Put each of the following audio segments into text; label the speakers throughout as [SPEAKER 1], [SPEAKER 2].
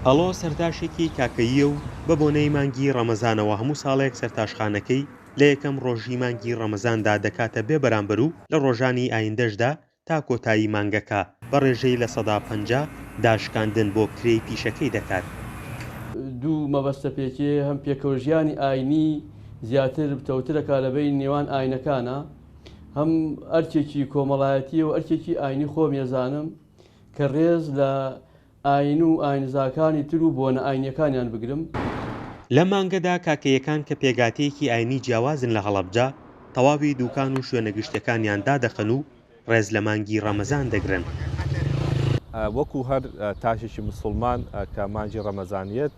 [SPEAKER 1] ئەڵۆ سەرتاشێکی کاکەیە و بە بۆنەی مانگی ڕەمەزانەوە هەموو ساڵێک سەرتاشخانەکەی لە یەکەم ڕۆژی مانگی ڕەمەزاندا دەکاتە بێ بەرامبەر و لە ڕۆژانی ئایندەشدا تا کۆتایی مانگەکە بە ڕێژەی لە سەدا 50 داشکاندن بۆ کرێی پیشەکەی دەکات.
[SPEAKER 2] دوو مەبەستە پێکێ هەم پێکەوژیانی ئاینی زیاتر بتەوترەکە لەبەی نێوان ئاینەکانە، هەم ئەرکێکی کۆمەڵایەتی و ئەرکێکی ئاینی خۆم ێزانم کە ڕێز لە ئاین و ئاینزاکانی تر و بۆنە ئاینیەکانیان بگرم.
[SPEAKER 1] لە مانگەدا کاکەیەکان کە پێگاتەیەکی ئاینی جیاوازن لە هەڵەبجە تەواوی دوکان و شوێنە گشتەکانیان دادەخەن و ڕێز لە مانگی ڕەمەزان دەگرن.
[SPEAKER 3] وەکو هەر تاشێکی مسلمان کە مانگی ڕەمەزانیەت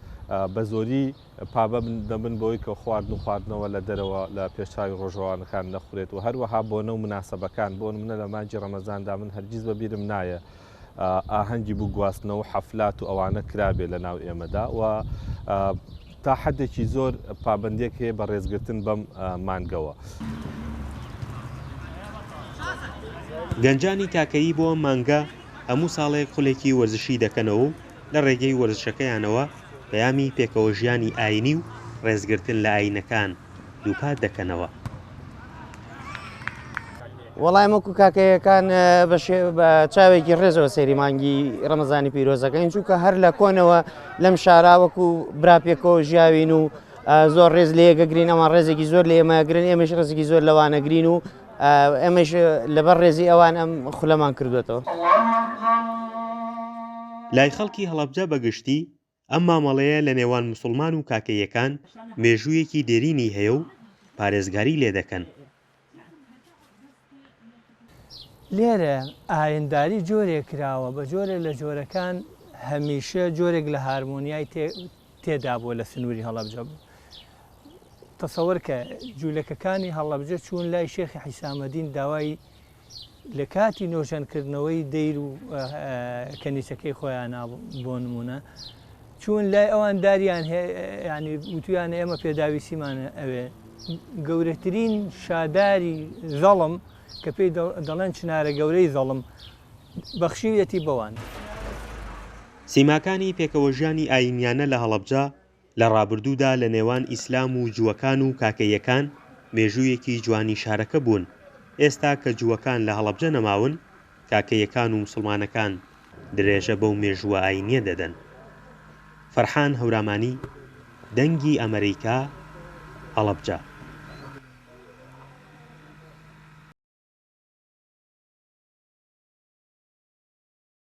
[SPEAKER 3] بە زۆری پابەند دەبن بۆی کە خواردن و خواردنەوە لە دەرەوە لە پێشچاوی ڕۆژەوانەکان نەخورێت و هەروەها بۆنە و مناسەبەکان بۆ منە لە مانگی ڕەمەزاندا من هەرگیز بەبیرم نایە ئاهەنگی بوو گواستنەوە حەفلات و ئەوانە کرابێ لە ناو ئێمەدا و تا حدێکی زۆر پابندێک هەیە بە ڕێزگرتن بەم مانگەوە.
[SPEAKER 1] گەنجانی کاکەیی بۆ مانگە هەموو ساڵێک خولێکی وەرزشی دەکەنەوە و لە ڕێگەی وەرزشەکەیانەوە پەیامی پێکەوەژیانی ئاینی و ڕێزگرتن لە ئاینەکان دووپات دەکەنەوە.
[SPEAKER 4] وەڵای وەکو کاکەیەکان بە چاوێکی ڕێزەوە سەیری مانگی ڕەمەزانی پیرۆزەکەین چونکە هەر لە کۆنەوە لەم شارا وەکو براپێکەوە ژیاوین و زۆر ڕێز لە یەکەگرین، ئەمان ڕێزێکی زۆر لە ئێمەگرن، ئێمەش ڕێزێکی زۆر لەوانەگرین و ئێمەش لەبەر ڕێزی ئەوان ئەم خولەمان کردوێتەوە.
[SPEAKER 1] لای خەڵکی هەڵەبجە بەگشتی ئەم مامەڵەیە لە نێوان موسڵمان و کاکەیەکان مێژوویەکی دێرینی هەیە و پارێزگاری لێ دەکەن.
[SPEAKER 5] لێرە ئاینداری جۆرێک کراوە بە جۆرە لە جۆرەکان هەمیشە جۆرێک لە هارمۆنیای تێدا بووە لە سنووری هەڵەبجە بوو. تەسەوەر کە جوولەکەکانی هەڵەبجە چوون لای شێخی حیسامەدین داوای لە کاتی نۆژەنکردنەوەی دەیر و کەنیسەکەی خۆیان بۆ نمونە چوون لای ئەوان داریان ینی وتویانە ئێمە پێداویسیمانە ئەوێ گەورەترین شاداری زەڵم کە پێی دەڵێن چنارە گەورەی زەڵم بەخشیویەتی بەوان.
[SPEAKER 1] سیماکانی پێکەوەژیانی ئاینیانە لە هەڵەبجە لە ڕابردوودا لە نێوان ئیسلام و جووەکان و کاکەیەکان مێژوویەکی جوانی شارەکە بوون. ئێستا کە جووەکان لە هەڵەبجە نەماون، کاکەیەکان و موسڵمانەکان درێژە بەو مێژووە ئاینیە دەدەن. فەرحان هەورامانی، دەنگی ئەمریکا، هەڵەبجە.